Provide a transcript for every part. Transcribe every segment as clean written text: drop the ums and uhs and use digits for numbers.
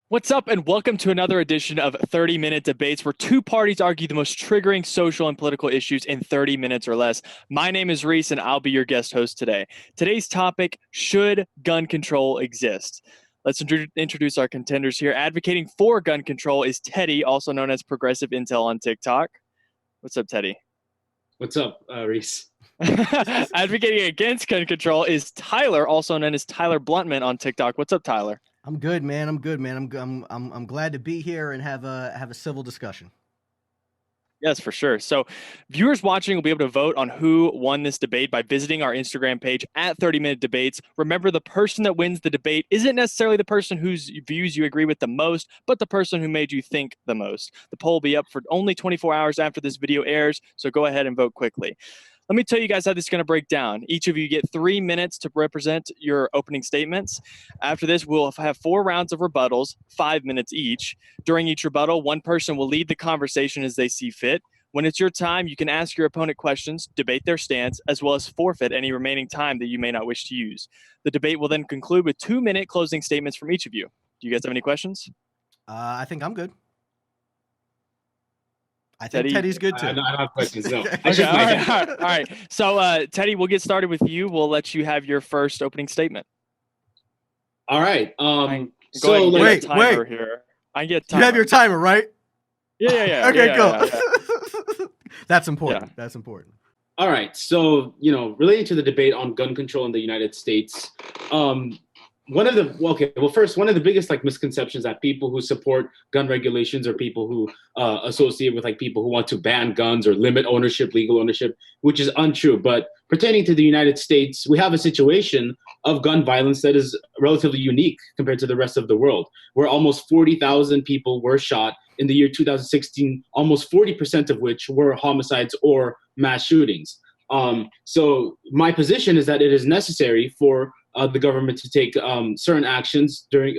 What's up, and welcome to another edition of 30-Minute Debates, where two parties argue the most triggering social and political issues in 30 minutes or less. My name is Reese, and I'll be your guest host today. Today's topic, should gun control exist? Let's introduce our contenders here. Advocating for gun control is Teddy, also known as Progressive Intel on TikTok. What's up, Teddy? What's up, Reese? Advocating against gun control is Tyler, also known as TylerBluntman on TikTok. What's up, Tyler? I'm good, man. I'm good, man. I'm glad to be here and have a civil discussion. Yes, for sure. So viewers watching will be able to vote on who won this debate by visiting our Instagram page at 30-Minute Debates. Remember, the person that wins the debate isn't necessarily the person whose views you agree with the most, but the person who made you think the most. The poll will be up for only 24 hours after this video airs, so go ahead and vote quickly. Let me tell you guys how this is going to break down. Each of you get 3 minutes to represent your opening statements. After this, we'll have 4 rounds of rebuttals, 5 minutes each. During each rebuttal, one person will lead the conversation as they see fit. When it's your time, you can ask your opponent questions, debate their stance, as well as forfeit any remaining time that you may not wish to use. The debate will then conclude with 2-minute closing statements from each of you. Do you guys have any questions? I think I'm good. I think Teddy? Teddy's good too. I don't have questions. No. Okay, all right. So, Teddy, we'll get started with you. We'll let you have your first opening statement. All right. So wait. Here. I can get timer. You have your timer, right? Yeah. Okay, cool. cool. That's important. Yeah. That's important. All right. So, relating to the debate on gun control in the United States, one of the biggest misconceptions that people who support gun regulations or people who associate with people who want to ban guns or limit ownership, legal ownership, which is untrue. But pertaining to the United States, we have a situation of gun violence that is relatively unique compared to the rest of the world, where almost 40,000 people were shot in the year 2016, almost 40% of which were homicides or mass shootings. So my position is that it is necessary for the government to take certain actions during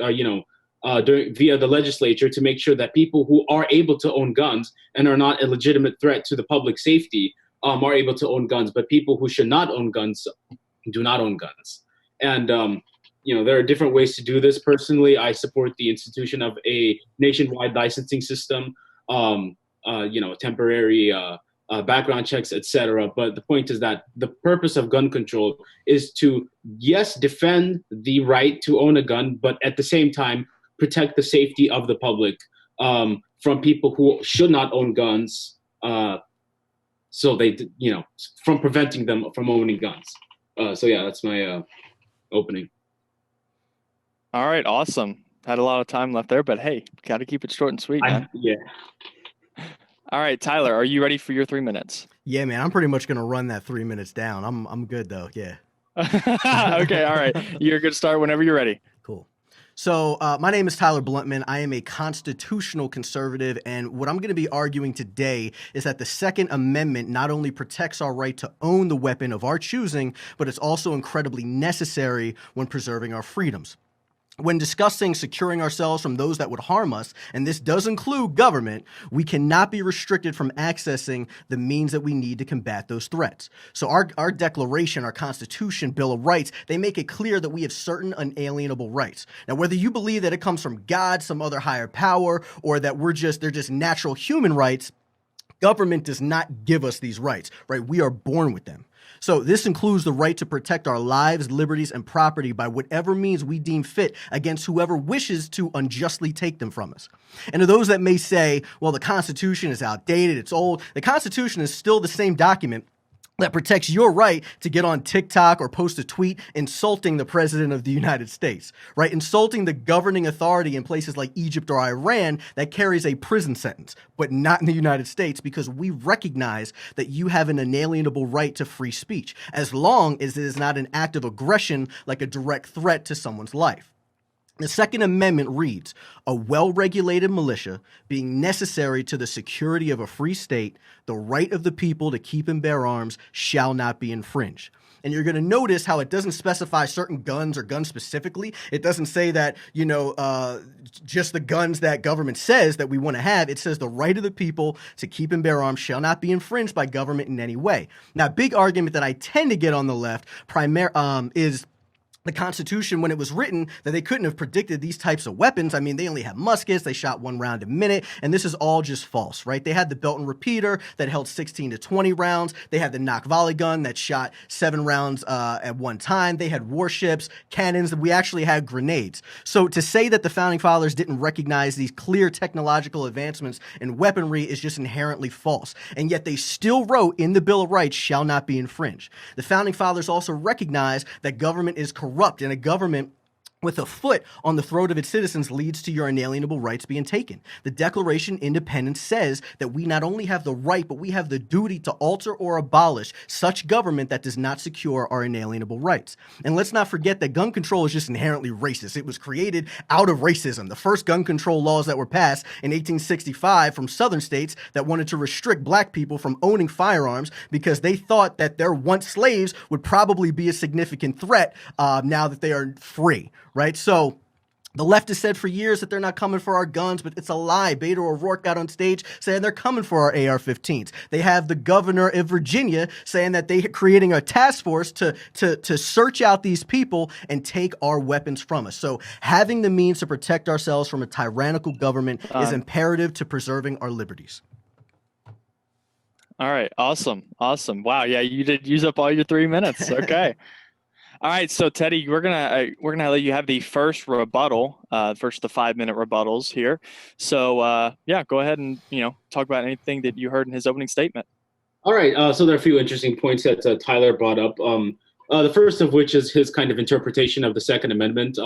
via the legislature to make sure that people who are able to own guns and are not a legitimate threat to the public safety are able to own guns, but people who should not own guns do not own guns. And there are different ways to do this. Personally, I support the institution of a nationwide licensing system, temporary background checks, etc. But the point is that the purpose of gun control is to, yes, defend the right to own a gun, but at the same time, protect the safety of the public from people who should not own guns. So from preventing them from owning guns. That's my opening. All right, awesome. Had a lot of time left there, but hey, got to keep it short and sweet, man. Yeah. All right, Tyler, are you ready for your 3 minutes? Yeah, man. I'm pretty much gonna run that 3 minutes down. I'm good though. Yeah. Okay, all right. You're good to start whenever you're ready. Cool. So my name is TylerBluntman. I am a constitutional conservative, and what I'm going to be arguing today is that the Second Amendment not only protects our right to own the weapon of our choosing, but it's also incredibly necessary when preserving our freedoms. When discussing securing ourselves from those that would harm us, and this does include government, we cannot be restricted from accessing the means that we need to combat those threats. So our Declaration, our Constitution, Bill of Rights, they make it clear that we have certain unalienable rights. Now, whether you believe that it comes from God, some other higher power, or that they're just natural human rights, government does not give us these rights, right? We are born with them. So this includes the right to protect our lives, liberties, and property by whatever means we deem fit against whoever wishes to unjustly take them from us. And to those that may say, well, the Constitution is outdated, it's old, the Constitution is still the same document that protects your right to get on TikTok or post a tweet insulting the president of the United States, right? Insulting the governing authority in places like Egypt or Iran that carries a prison sentence, but not in the United States, because we recognize that you have an inalienable right to free speech, as long as it is not an act of aggression like a direct threat to someone's life. The Second Amendment reads, a well-regulated militia being necessary to the security of a free state, the right of the people to keep and bear arms shall not be infringed. And you're going to notice how it doesn't specify certain guns or guns specifically. It doesn't say that, just the guns that government says that we want to have. It says the right of the people to keep and bear arms shall not be infringed by government in any way. Now, big argument that I tend to get on the left is the Constitution, when it was written, that they couldn't have predicted these types of weapons. I mean, they only have muskets, they shot 1 round a minute, and this is all just false, right? They had the belt and repeater that held 16 to 20 rounds. They had the knock volley gun that shot 7 rounds at one time. They had warships, cannons, we actually had grenades. So to say that the Founding Fathers didn't recognize these clear technological advancements in weaponry is just inherently false. And yet they still wrote in the Bill of Rights, shall not be infringed. The Founding Fathers also recognized that government is corrupt, and a government with a foot on the throat of its citizens leads to your inalienable rights being taken. The Declaration of Independence says that we not only have the right, but we have the duty to alter or abolish such government that does not secure our inalienable rights. And let's not forget that gun control is just inherently racist. It was created out of racism. The first gun control laws that were passed in 1865 from southern states that wanted to restrict black people from owning firearms because they thought that their once slaves would probably be a significant threat now that they are free. Right? So the left has said for years that they're not coming for our guns, but it's a lie. Beto O'Rourke got on stage saying they're coming for our AR-15s. They have the governor of Virginia saying that they're creating a task force to search out these people and take our weapons from us. So having the means to protect ourselves from a tyrannical government is imperative to preserving our liberties. All right. Awesome. Awesome. Wow. Yeah, you did use up all your 3 minutes. Okay. All right, so Teddy, we're gonna let you have the first rebuttal, first the 5-minute rebuttals here. So yeah, go ahead and talk about anything that you heard in his opening statement. All right, so there are a few interesting points that Tyler brought up. The first of which is his kind of interpretation of the Second Amendment.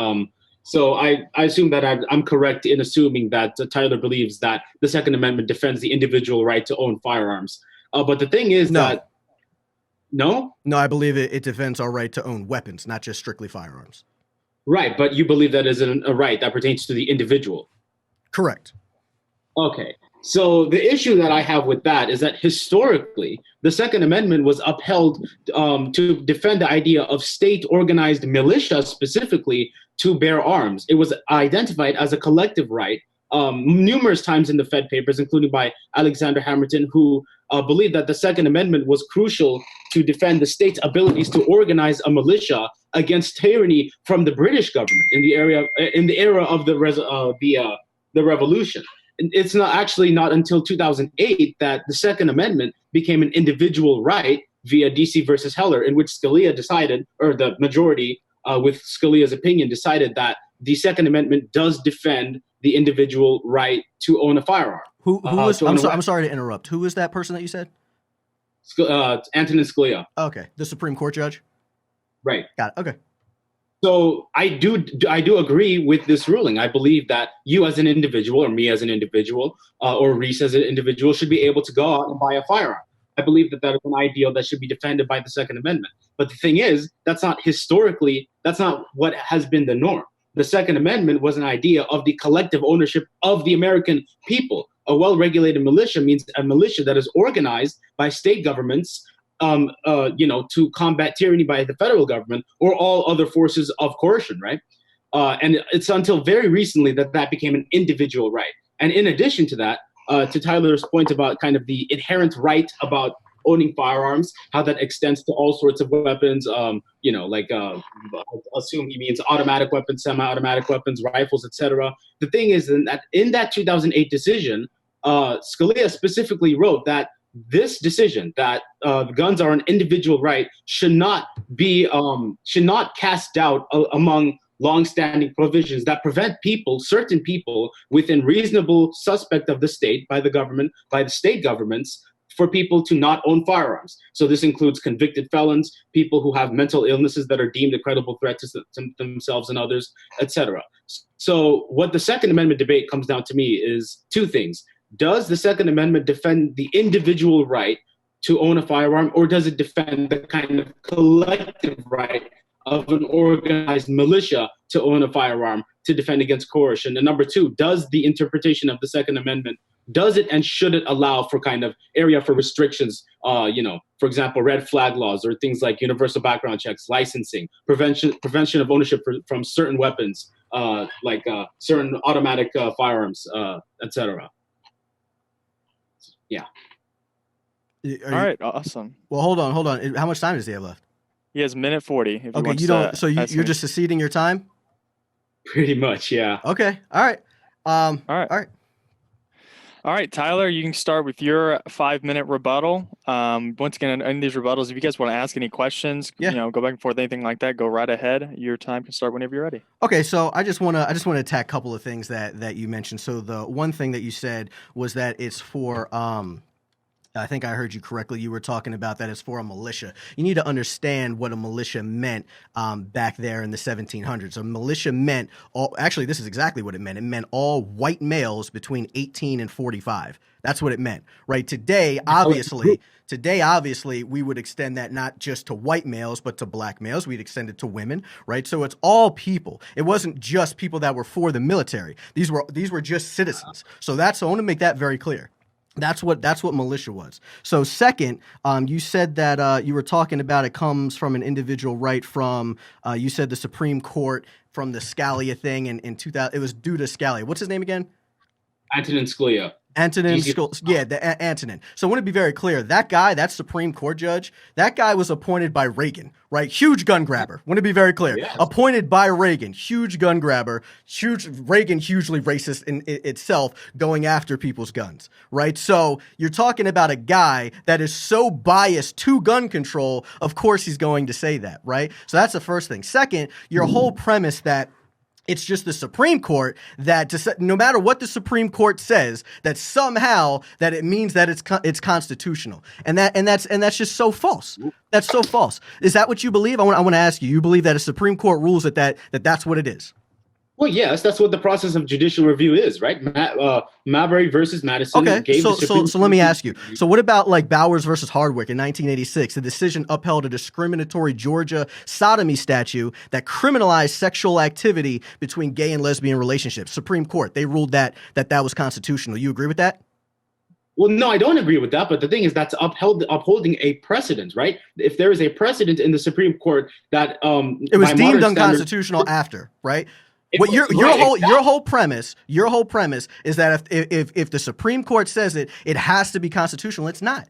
So I assume that I'm correct in assuming that Tyler believes that the Second Amendment defends the individual right to own firearms. But the thing is that no, I believe it defends our right to own weapons, not just strictly firearms. Right, but you believe that is a right that pertains to the individual. Correct. Okay, so the issue that I have with that is that historically, the Second Amendment was upheld to defend the idea of state-organized militia specifically to bear arms. It was identified as a collective right numerous times in the Fed papers, including by Alexander Hamilton, who believed that the Second Amendment was crucial to defend the state's abilities to organize a militia against tyranny from the British government in the era of the Revolution. It's not until 2008 that the Second Amendment became an individual right via DC versus Heller, in which Scalia decided, or the majority with Scalia's opinion decided that the Second Amendment does defend the individual right to own a firearm. Who was? I'm sorry to interrupt. Who was that person that you said? Antonin Scalia. Okay, the Supreme Court judge. Right. Got it. Okay. So I do agree with this ruling. I believe that you as an individual, or me as an individual, or Reese as an individual, should be able to go out and buy a firearm. I believe that is an ideal that should be defended by the Second Amendment. But the thing is, that's not what has been the norm. The Second Amendment was an idea of the collective ownership of the American people. A well-regulated militia means a militia that is organized by state governments, to combat tyranny by the federal government or all other forces of coercion, right? And it's until very recently that became an individual right. And in addition to that, to Tyler's point about kind of the inherent right about owning firearms, how that extends to all sorts of weapons, I assume he means automatic weapons, semi-automatic weapons, rifles, etc. The thing is that in that 2008 decision, Scalia specifically wrote that this decision that guns are an individual right should not cast doubt among longstanding provisions that prevent certain people within reasonable suspect of the state by the state governments, for people to not own firearms. So this includes convicted felons, people who have mental illnesses that are deemed a credible threat to themselves and others, etc. So what the Second Amendment debate comes down to me is two things. Does the Second Amendment defend the individual right to own a firearm, or does it defend the kind of collective right of an organized militia to own a firearm to defend against coercion? And number two, does the interpretation of the Second Amendment, does it and should it allow for kind of area for restrictions, for example, red flag laws or things like universal background checks, licensing, prevention of ownership from certain weapons, like certain automatic firearms, etc. Yeah. All right. Awesome. Well, hold on. How much time does he have left? He has minute 40. If he Okay, wants you don't. to So ask you're any- just seceding your time. Pretty much, yeah. Okay. All right. All right. All right. All right, Tyler, you can start with your 5-minute rebuttal. Once again, in these rebuttals, if you guys want to ask any questions, Yeah. go back and forth, anything like that, go right ahead. Your time can start whenever you're ready. Okay, so I just want to attack a couple of things that you mentioned. So the one thing that you said was that it's for I think I heard you correctly. You were talking about that it's for a militia. You need to understand what a militia meant back there in the 1700s. A militia meant actually, this is exactly what it meant. It meant all white males between 18 and 45. That's what it meant, right? Today, obviously, we would extend that not just to white males, but to black males. We'd extend it to women, right? So it's all people. It wasn't just people that were for the military. These were just citizens. So I want to make that very clear. That's what militia was. So second, you said that you were talking about it comes from an individual right from you said the Supreme Court from the Scalia thing in 2000. It was due to Scalia. What's his name again? Antonin Scalia. Antonin. So I want to be very clear. That guy, that Supreme Court judge, that guy was appointed by Reagan, right? Huge gun grabber. Want to be very clear. Yes. Appointed by Reagan, huge gun grabber. Reagan, hugely racist in itself, going after people's guns, right? So you're talking about a guy that is so biased to gun control. Of course, he's going to say that, right? So that's the first thing. Second, your whole premise that it's just the Supreme Court that no matter what the Supreme Court says, that somehow that it means that it's constitutional, and that's just so false. That's so false. Is that what you believe? I want to ask you. You believe that a Supreme Court rules that's what it is? Well, yes, that's what the process of judicial review is, right? Marbury versus Madison. Okay, so let me ask you. So what about like Bowers versus Hardwick in 1986? The decision upheld a discriminatory Georgia sodomy statute that criminalized sexual activity between gay and lesbian relationships. Supreme Court, they ruled that was constitutional. You agree with that? Well, no, I don't agree with that. But the thing is, that's upholding a precedent, right? If there is a precedent in the Supreme Court that it was deemed unconstitutional after, right? What your whole premise is that if the Supreme Court says it has to be constitutional. It's not.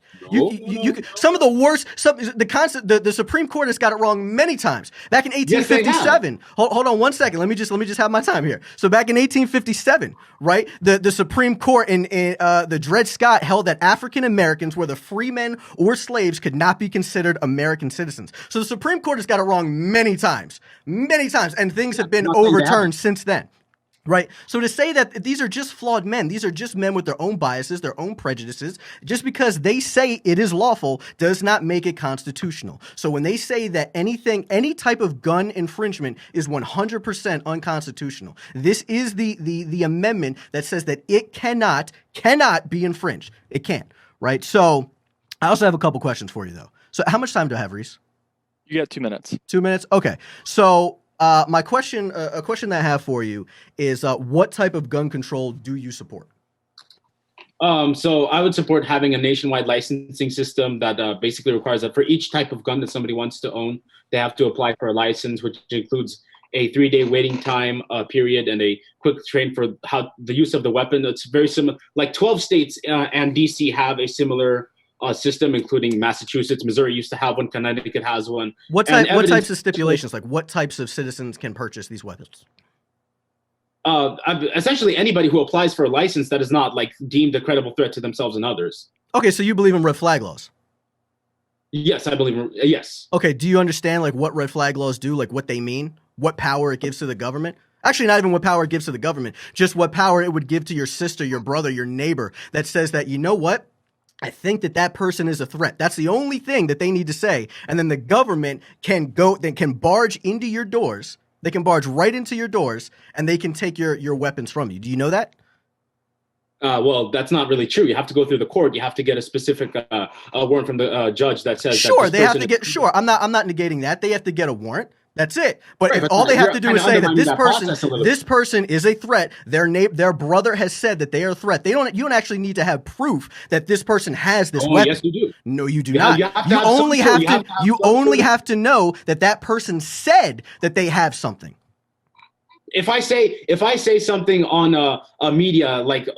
Some of the worst. The Supreme Court has got it wrong many times. Back in 1857. Hold on 1 second. Let me just have my time here. So back in 1857, right? The Supreme Court in the Dred Scott held that African Americans, whether free men or slaves, could not be considered American citizens. So the Supreme Court has got it wrong many times, and things have been overturned since then, right? So to say that these are just flawed men, these are just men with their own biases, their own prejudices, just because they say it is lawful does not make it constitutional. So when they say that any type of gun infringement is 100% unconstitutional, this is the amendment that says that it cannot be infringed. It can't, right? So I also have a couple questions for you though. So how much time do I have, Reese? You got 2 minutes. 2 minutes? Okay. So my question, a question that I have for you is, what type of gun control do you support? So I would support having a nationwide licensing system that basically requires that for each type of gun that somebody wants to own, they have to apply for a license, which includes a 3-day waiting time period and a quick train for how the use of the weapon. It's very similar. Like 12 states and DC have a similar system, including Massachusetts. Missouri used to have one. Connecticut has one. What types of stipulations, like what types of citizens can purchase these weapons? Essentially, anybody who applies for a license that is not like deemed a credible threat to themselves and others. Okay, so you believe in red flag laws? Yes, I believe. Yes. Okay, do you understand like what red flag laws do, like what they mean, what power it gives to the government? Actually, not even what power it gives to the government, just what power it would give to your sister, your brother, your neighbor, that says that, you know what? I think that person is a threat. That's the only thing that they need to say. And then the government can barge into your doors. They can barge right into your doors and they can take your weapons from you. Do you know that? Well, that's not really true. You have to go through the court. You have to get a specific warrant from the judge that says. Sure, they have to get. Sure, I'm not negating that. They have to get a warrant. That's it. But right, all they have to do is say that this person is a threat. Their brother has said that they are a threat. You don't actually need to have proof that this person has this weapon. Yes, you do. No, you do not. You only have to know that person said that they have something. If I say something on a media, like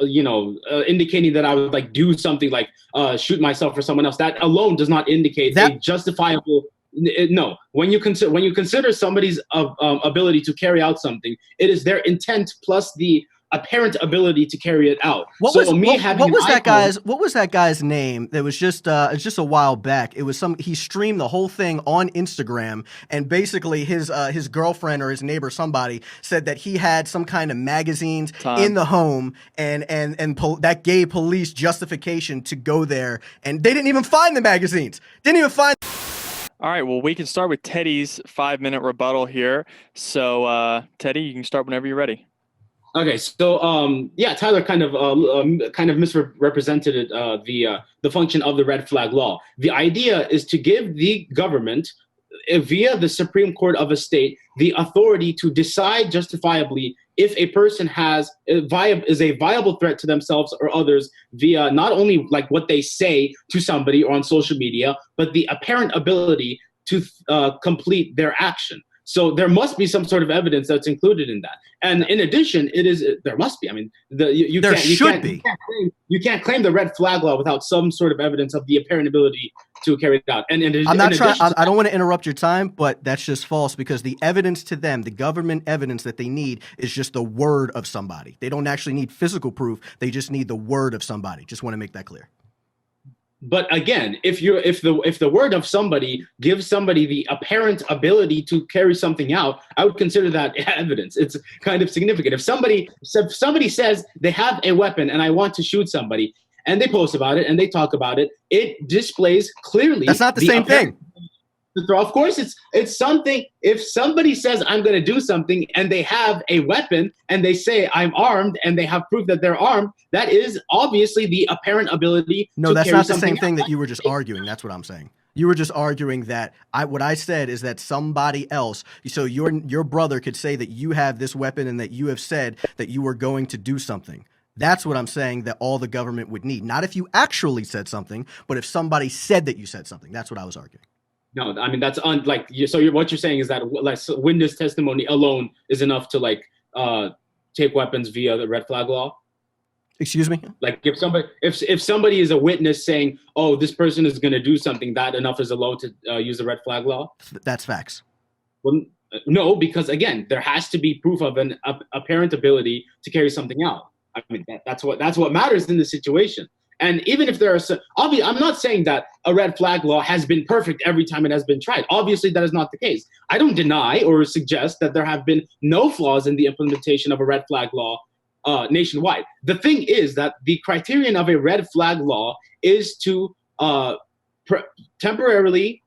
indicating that I would like do something like shoot myself or someone else, that alone does not indicate a justifiable No, when you consider somebody's ability to carry out something, it is their intent plus the apparent ability to carry it out. What was that guy's name? That was just it's just a while back. It was he streamed the whole thing on Instagram, and basically his girlfriend or his neighbor, somebody, said that he had some kind of magazines in the home, and that gave police justification to go there, and they didn't even find the magazines. Didn't even find. All right, well, we can start with Teddy's 5-minute rebuttal here. So, Teddy, you can start whenever you're ready. Okay, so yeah, Tyler kind of misrepresented the function of the red flag law. The idea is to give the government, via the Supreme Court of a state, the authority to decide justifiably if a person is a viable threat to themselves or others via not only like what they say to somebody or on social media, but the apparent ability to complete their action. So there must be some sort of evidence that's included in that. And in addition, there must be. I mean, you can't claim the red flag law without some sort of evidence of the apparent ability to carry it out. And I don't want to interrupt your time, but that's just false, because the evidence to them, the government evidence that they need, is just the word of somebody. They don't actually need physical proof. They just need the word of somebody. Just want to make that clear. But again, if the word of somebody gives somebody the apparent ability to carry something out, I would consider that evidence. It's kind of significant. If somebody says they have a weapon and I want to shoot somebody, and they post about it and they talk about it, it displays clearly. That's not the same thing. Of course, it's something. If somebody says I'm going to do something and they have a weapon and they say I'm armed and they have proof that they're armed, that is obviously the apparent ability. No, that's not the same thing that you were just arguing. That's what I'm saying. You were just arguing that what I said is that somebody else, so your brother could say that you have this weapon and that you have said that you were going to do something. That's what I'm saying that all the government would need. Not if you actually said something, but if somebody said that you said something. That's what I was arguing. No, I mean, that's what you're saying is that like witness testimony alone is enough to take weapons via the red flag law. Excuse me? Like if somebody is a witness saying, oh, this person is going to do something, that enough is alone to use the red flag law? That's facts. Well, no, because again, there has to be proof of an apparent ability to carry something out. I mean, that's what matters in this situation. And even if there are I'm not saying that a red flag law has been perfect every time it has been tried. Obviously, that is not the case. I don't deny or suggest that there have been no flaws in the implementation of a red flag law nationwide. The thing is that the criterion of a red flag law is to temporarily,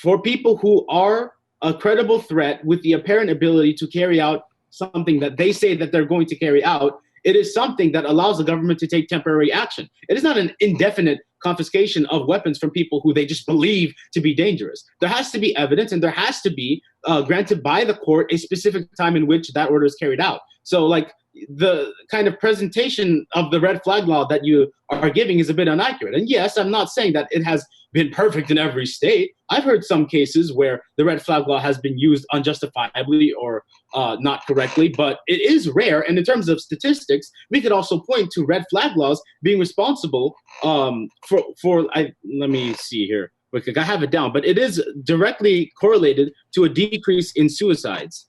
for people who are a credible threat with the apparent ability to carry out something that they say that they're going to carry out, it is something that allows the government to take temporary action. It is not an indefinite confiscation of weapons from people who they just believe to be dangerous. There has to be evidence, and there has to be granted by the court a specific time in which that order is carried out. So like the kind of presentation of the red flag law that you are giving is a bit inaccurate. And yes, I'm not saying that it has been perfect in every state. I've heard some cases where the red flag law has been used unjustifiably or not correctly, but it is rare. And in terms of statistics, we could also point to red flag laws being responsible let me see here. I have it down, but it is directly correlated to a decrease in suicides.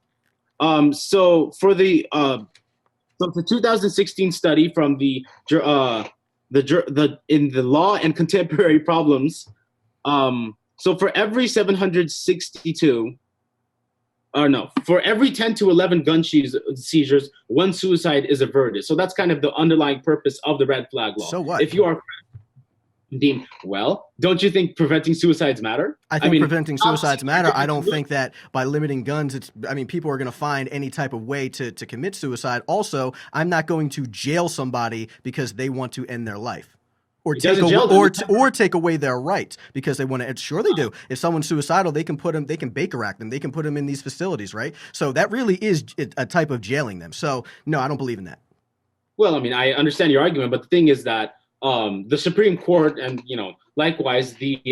So for the 2016 study from the in the law and contemporary problems, so for every 762, for every 10 to 11 gun seizures, one suicide is averted. So that's kind of the underlying purpose of the red flag law. So what? If you are deemed, well, don't you think preventing suicides matter? I mean, preventing suicides matter. I don't think that by limiting guns, people are going to find any type of way to commit suicide. Also, I'm not going to jail somebody because they want to end their life. Or take away their rights because they want to. Sure, they do. If someone's suicidal, they can Baker Act them. They can put them in these facilities, right? So that really is a type of jailing them. So no, I don't believe in that. Well, I mean, I understand your argument, but the thing is that the Supreme Court and likewise the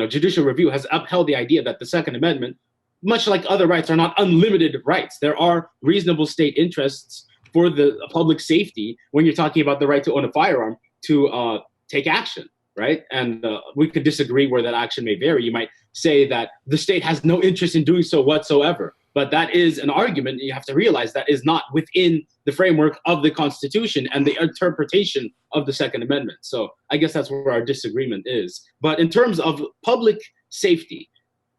judicial review has upheld the idea that the Second Amendment, much like other rights, are not unlimited rights. There are reasonable state interests for the public safety when you're talking about the right to own a firearm to take action, right? And we could disagree where that action may vary. You might say that the state has no interest in doing so whatsoever. But that is an argument. You have to realize that is not within the framework of the Constitution and the interpretation of the Second Amendment. So I guess that's where our disagreement is. But in terms of public safety,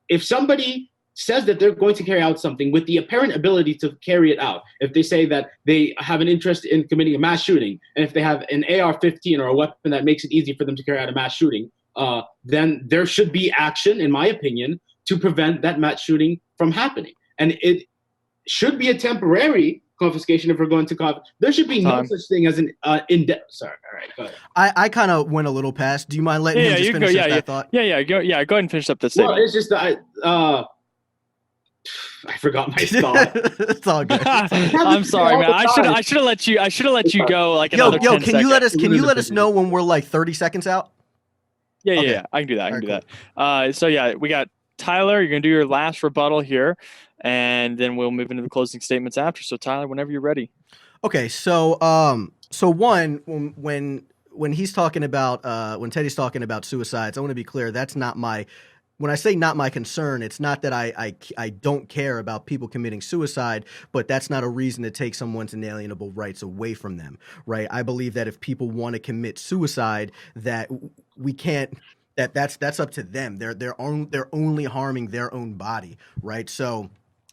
if somebody says that they're going to carry out something with the apparent ability to carry it out, if they say that they have an interest in committing a mass shooting, and if they have an AR-15 or a weapon that makes it easy for them to carry out a mass shooting, then there should be action, in my opinion, to prevent that mass shooting from happening. And it should be a temporary confiscation if we're going to there should be no such thing as an sorry, all right, go ahead. I kind of went a little past. Do you mind letting him just finish that thought? Go ahead and finish up the statement. Well, it's just that I forgot my thought. It's all good. I'm sorry, man. I should have let you go like another 10 can seconds. you let us know when we're like 30 seconds out? Yeah, I can do that. So yeah, we got Tyler. You're gonna do your last rebuttal here, and then we'll move into the closing statements after. So Tyler, whenever you're ready. Okay, so when he's talking about when Teddy's talking about suicides, I want to be clear. That's not my. When I say not my concern, it's not that I don't care about people committing suicide, but that's not a reason to take someone's inalienable rights away from them, right? I believe that if people want to commit suicide, that we can't. That's up to them. They're only harming their own body, right? So.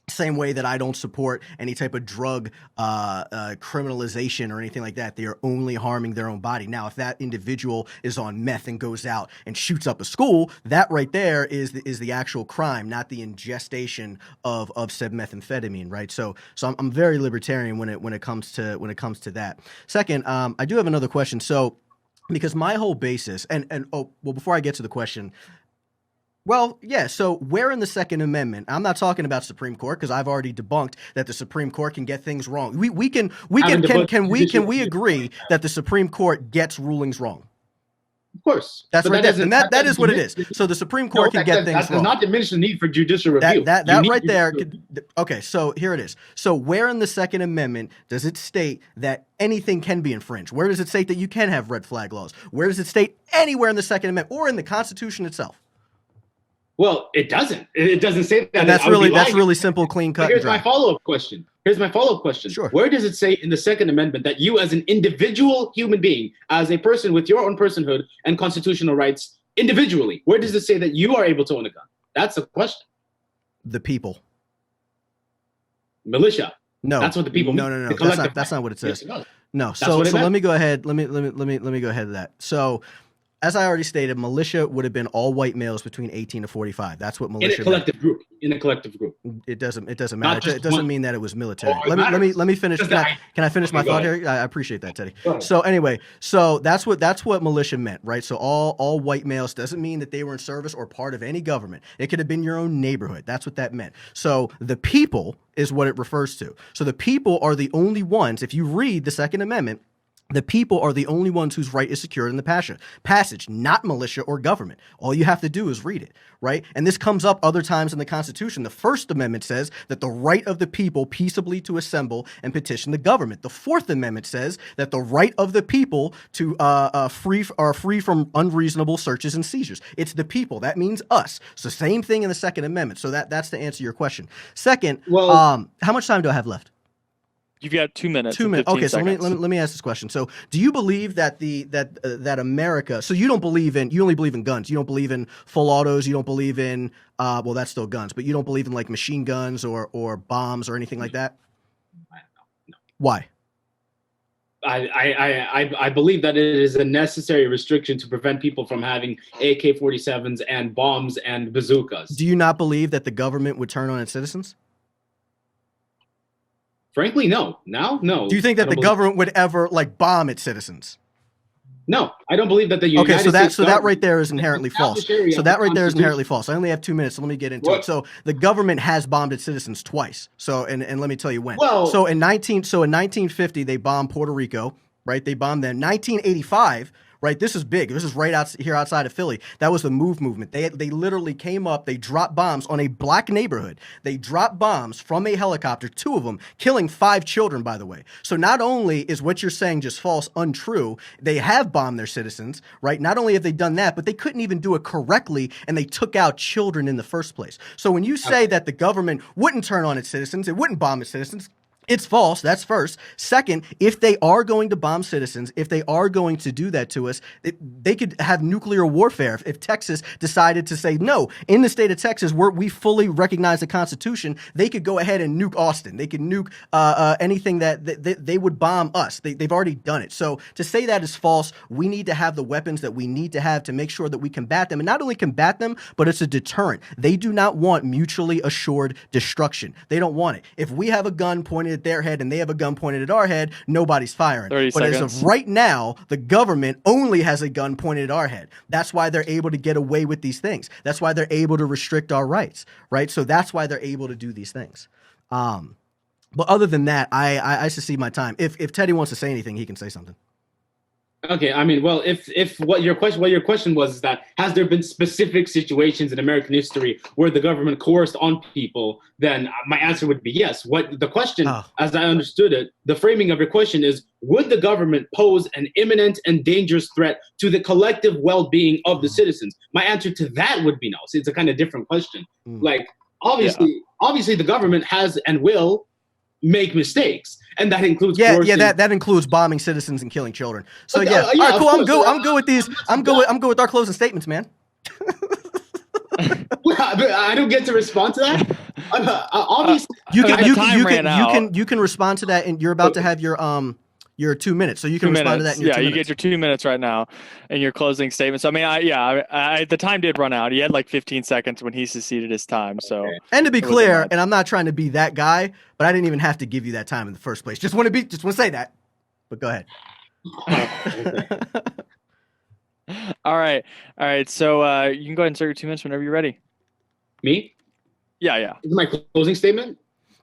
Same way that I don't support any type of drug criminalization or anything like that. They are only harming their own body. Now, if that individual is on meth and goes out and shoots up a school, that right there is the actual crime, not the ingestation of said methamphetamine, right? So I'm very libertarian when it comes to that. Second, I do have another question. So because my whole basis before I get to the question. Well, yeah. So where in the Second Amendment? I'm not talking about Supreme Court because I've already debunked that the Supreme Court can get things wrong. Can we agree that the Supreme Court gets rulings wrong? Of course. That's right. That is what it is. So the Supreme Court can get things wrong. That does not diminish the need for judicial review. That right there. Okay, so here it is. So where in the Second Amendment does it state that anything can be infringed? Where does it state that you can have red flag laws? Where does it state anywhere in the Second Amendment or in the Constitution itself? Well, it doesn't. It doesn't say that. And that's really simple, clean cut. Here's my follow-up question. Sure. Where does it say in the Second Amendment that you, as an individual human being, as a person with your own personhood and constitutional rights, individually, where does it say that you are able to own a gun? That's the question. The people. Militia. No. That's what the people. No. That's not what it says. Yes, no. So let me go ahead. Let me go ahead to that. So. As I already stated, militia would have been all white males between 18 to 45. That's what militia. In a collective group. It doesn't matter. It doesn't mean that it was military. Let me finish. Can I finish my thought here? I appreciate that, Teddy. So anyway, that's what militia meant, right? So all white males doesn't mean that they were in service or part of any government. It could have been your own neighborhood. That's what that meant. So the people is what it refers to. So the people are the only ones. If you read the Second Amendment. The people are the only ones whose right is secured in the passage, not militia or government. All you have to do is read it, right? And this comes up other times in the Constitution. The First Amendment says that the right of the people peaceably to assemble and petition the government. The Fourth Amendment says that the right of the people to free from unreasonable searches and seizures. It's the people. That means us. So same thing in the Second Amendment. So that's to answer your question. Second, how much time do I have left? You've got 2 minutes. 2 minutes. Okay, so let me ask this question. So, do you believe that that America? So you only believe in guns. You don't believe in full autos. You don't believe in well, that's still guns, but you don't believe in like machine guns or bombs or anything like that. No. Why? I believe that it is a necessary restriction to prevent people from having AK-47s and bombs and bazookas. Do you not believe that the government would turn on its citizens? Frankly, no. Now, no. Do you think that the government would ever like bomb its citizens? No, I don't believe that the United States. So that right there is inherently false. So that right there is inherently false. I only have 2 minutes, so let me get into it. So the government has bombed its citizens twice. So and let me tell you when. So in 1950 they bombed Puerto Rico, right? They bombed them. 1985, right? This is big. This is right out here outside of Philly. That was the MOVE movement. They literally came up, they dropped bombs on a black neighborhood. They dropped bombs from a helicopter, 2 of them, killing 5 children, by the way. So not only is what you're saying just false, untrue, they have bombed their citizens, right? Not only have they done that, but they couldn't even do it correctly, and they took out children in the first place. So when you say that the government wouldn't turn on its citizens, it wouldn't bomb its citizens, it's false. That's first. Second, if they are going to bomb citizens, if they are going to do that to us, they could have nuclear warfare. If Texas decided to say, no, in the state of Texas, where we fully recognize the Constitution, they could go ahead and nuke Austin. They could nuke anything that they would bomb us. They've already done it. So to say that is false, we need to have the weapons that we need to have to make sure that we combat them. And not only combat them, but it's a deterrent. They do not want mutually assured destruction. They don't want it. If we have a gun pointed at their head and they have a gun pointed at our head, nobody's firing. 30 but seconds. as of right now, the government only has a gun pointed at our head. That's why they're able to get away with these things. That's why they're able to restrict our rights, right? So that's why they're able to do these things. But other than that, I secede my time. If Teddy wants to say anything, he can say something. Okay, I mean, well, if what your question was is that has there been specific situations in American history where the government coerced on people, then my answer would be yes. What the question, as I understood it, the framing of your question is, would the government pose an imminent and dangerous threat to the collective well-being of the citizens? My answer to that would be no. So it's a kind of different question. Like, obviously, the government has and will make mistakes, and that includes that includes bombing citizens and killing children. So all right, cool. I'm good with these. I'm good with our closing statements, man. I don't get to respond to that. Obviously, you can respond to that, and you're about to have your 2 minutes, so you can respond to that in your 2 minutes. You get your 2 minutes right now in your closing statement. So, I mean, the time did run out. He had like 15 seconds when he seceded his time. So, and to be clear, and I'm not trying to be that guy, but I didn't even have to give you that time in the first place. Just want to say that. But go ahead. All right. So, you can go ahead and start your 2 minutes whenever you're ready. Me? Yeah. Is my closing statement?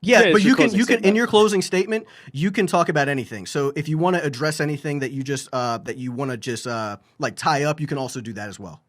Yeah, but you can in your closing statement, you can talk about anything. So if you want to address anything that you just like tie up, you can also do that as well.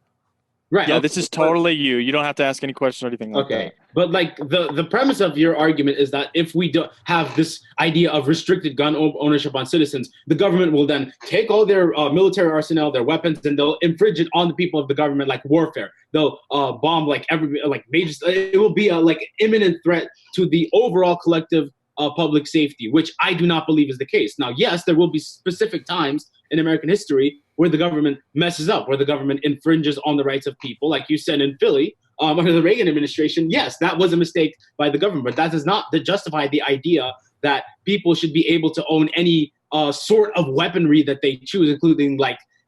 Right. Yeah, this is totally you. You don't have to ask any questions or anything like that. Okay. But like the premise of your argument is that if we do have this idea of restricted gun ownership on citizens, the government will then take all their military arsenal, their weapons, and they'll infringe it on the people of the government like warfare. They'll bomb it will be a imminent threat to the overall collective public safety, which I do not believe is the case. Now, yes, there will be specific times in American history where the government messes up, where the government infringes on the rights of people, like you said in Philly under the Reagan administration. Yes, that was a mistake by the government, but that does not justify the idea that people should be able to own any sort of weaponry that they choose, including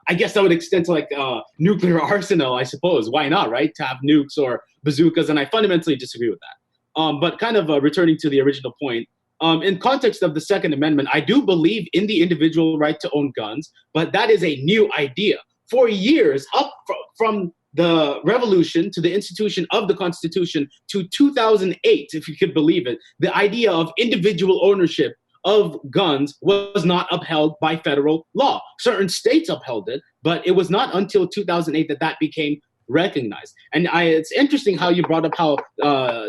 I guess that would extend to nuclear arsenal, I suppose. Why not, right? To have nukes or bazookas, and I fundamentally disagree with that. But kind of returning to the original point, in context of the Second Amendment, I do believe in the individual right to own guns, but that is a new idea. For years, up from the revolution to the institution of the Constitution to 2008, if you could believe it, the idea of individual ownership of guns was not upheld by federal law. Certain states upheld it, but it was not until 2008 that became recognized. And it's interesting how you brought up how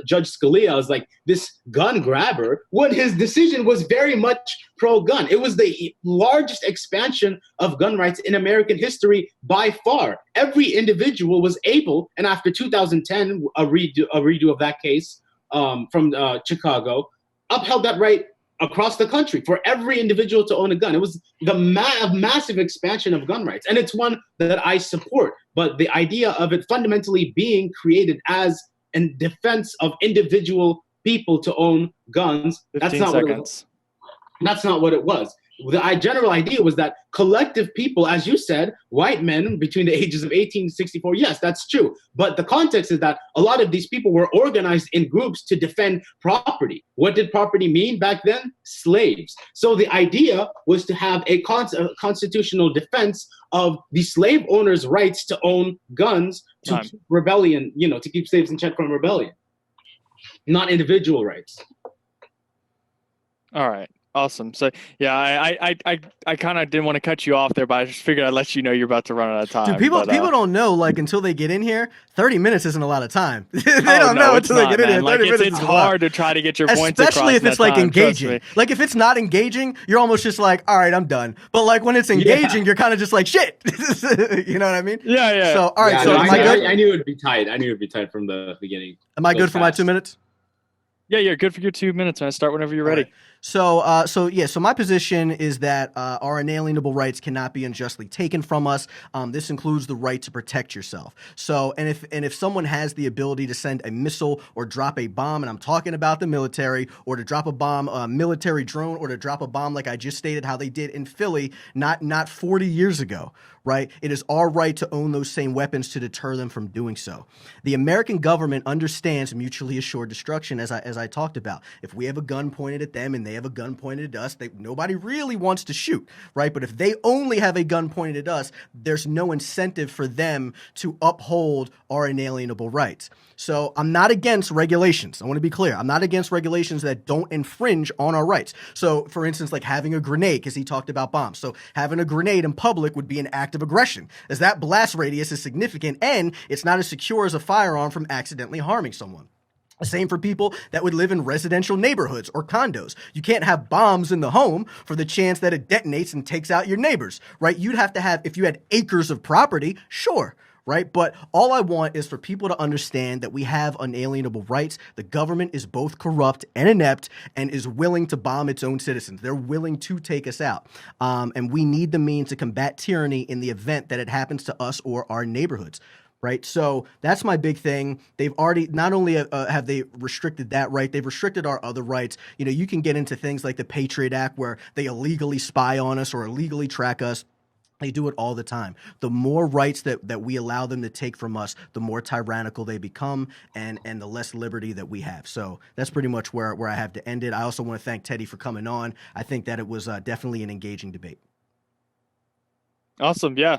Judge Scalia was like this gun grabber when his decision was very much pro-gun. It was the largest expansion of gun rights in American history by far. Every individual was able, and after 2010, a redo of that case from Chicago, upheld that right across the country for every individual to own a gun. It was the massive expansion of gun rights, and it's one that I support. But the idea of it fundamentally being created as a defense of individual people to own guns, that's not what it was. That's not what it was. The general idea was that collective people, as you said, white men between the ages of 18 to 64, yes, that's true. But the context is that a lot of these people were organized in groups to defend property. What did property mean back then? Slaves. So the idea was to have a constitutional defense of the slave owners' rights to own guns to keep rebellion, to keep slaves in check from rebellion, not individual rights. All right. Awesome. So yeah, I kind of didn't want to cut you off there, but I just figured I'd let you know you're about to run out of Dude, time. people don't know, like, until they get in here, 30 minutes isn't a lot of time. They oh don't no, know it's until they not, get in man. here. Like 30 minutes it's is a lot. hard to try to get your points across. Especially if in it's that like time, trust engaging. me. Like if it's not engaging, you're almost just like, all right, I'm done. But like when it's engaging, you're kind of just like, shit. You know what I mean? Yeah, yeah. So all right, Yeah, so no, am I good? I knew it would be tight. I knew it would be tight from the beginning. Am I So good for my fast. 2 minutes? Yeah, you're good for your 2 minutes, man. Start whenever you're All ready. right. So my position is that our inalienable rights cannot be unjustly taken from us. This includes the right to protect yourself. So, and if someone has the ability to send a missile or drop a bomb, and I'm talking about the military, or to drop a bomb, a military drone, or to drop a bomb, like I just stated how they did in Philly, not 40 years ago. Right? It is our right to own those same weapons to deter them from doing so. The American government understands mutually assured destruction, as I talked about. If we have a gun pointed at them and they have a gun pointed at us, nobody really wants to shoot, right? But if they only have a gun pointed at us, there's no incentive for them to uphold our inalienable rights. So I'm not against regulations. I want to be clear. I'm not against regulations that don't infringe on our rights. So, for instance, like having a grenade, because he talked about bombs. So having a grenade in public would be an act of aggression, as that blast radius is significant and it's not as secure as a firearm from accidentally harming someone. Same for people that would live in residential neighborhoods or condos. You can't have bombs in the home for the chance that it detonates and takes out your neighbors, right? You'd have to have, if you had acres of property, sure. Right? But all I want is for people to understand that we have unalienable rights. The government is both corrupt and inept and is willing to bomb its own citizens. They're willing to take us out. And we need the means to combat tyranny in the event that it happens to us or our neighborhoods. Right. So that's my big thing. They've already not only have they restricted that right, they've restricted our other rights. You know, you can get into things like the Patriot Act where they illegally spy on us or illegally track us. They do it all the time. The more rights that we allow them to take from us, the more tyrannical they become and the less liberty that we have. So that's pretty much where I have to end it. I also want to thank Teddy for coming on. I think that it was definitely an engaging debate. Awesome. Yeah.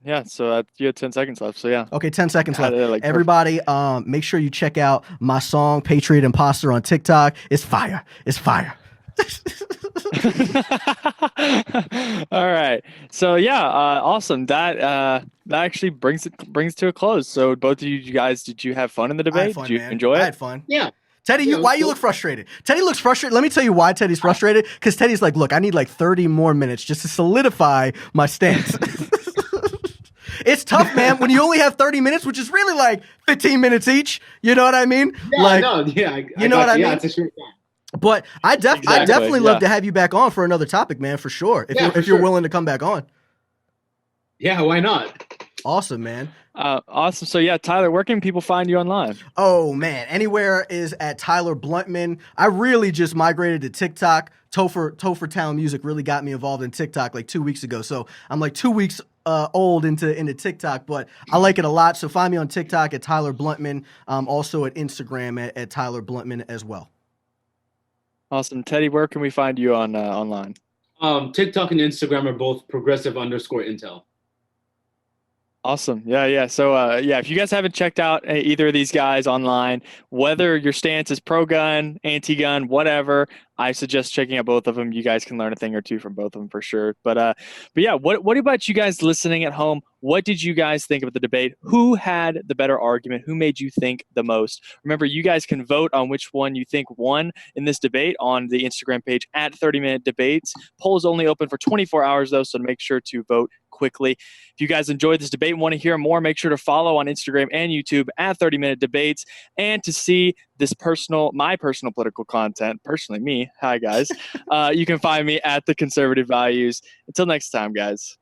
Yeah. So you had 10 seconds left. So yeah. Okay, 10 seconds left. Like, everybody, make sure you check out my song "Patriot Imposter" on TikTok. It's fire. It's fire. All right. So yeah, awesome. That actually brings to a close. So both of you guys, did you have fun in the I had debate? fun, Did you man. enjoy it? I had fun. Yeah. Teddy, why you look frustrated? Teddy looks frustrated. Let me tell you why Teddy's frustrated. Because Teddy's like, look, I need like 30 more minutes just to solidify my stance. It's tough, man, when you only have 30 minutes, which is really like 15 minutes each. You know what I mean? Yeah, like, no, yeah. You know what I mean? Yeah, it's a short time. But I definitely yeah. love to have you back on for another topic, man, for sure. If you're willing to come back on. Yeah, why not? Awesome, man. Awesome. So yeah, Tyler, where can people find you online? Oh man, anywhere is at TylerBluntman. I really just migrated to TikTok. Topher Town Music really got me involved in TikTok like 2 weeks ago. So I'm like 2 weeks old into TikTok, but I like it a lot. So find me on TikTok at TylerBluntman. Also at Instagram at TylerBluntman as well. Awesome. Teddy, where can we find you on online? TikTok and Instagram are both progressive_intel. Awesome. Yeah. So, if you guys haven't checked out either of these guys online, whether your stance is pro-gun, anti-gun, whatever, I suggest checking out both of them. You guys can learn a thing or two from both of them for sure. But yeah, what about you guys listening at home? What did you guys think of the debate? Who had the better argument? Who made you think the most? Remember, you guys can vote on which one you think won in this debate on the Instagram page at 30-Minute Debates. Poll is only open for 24 hours, though, so make sure to vote quickly. If you guys enjoyed this debate and want to hear more, make sure to follow on Instagram and YouTube at 30-Minute Debates. And to see my personal political content, personally me, hi guys, you can find me at The Conservative Values. Until next time, guys.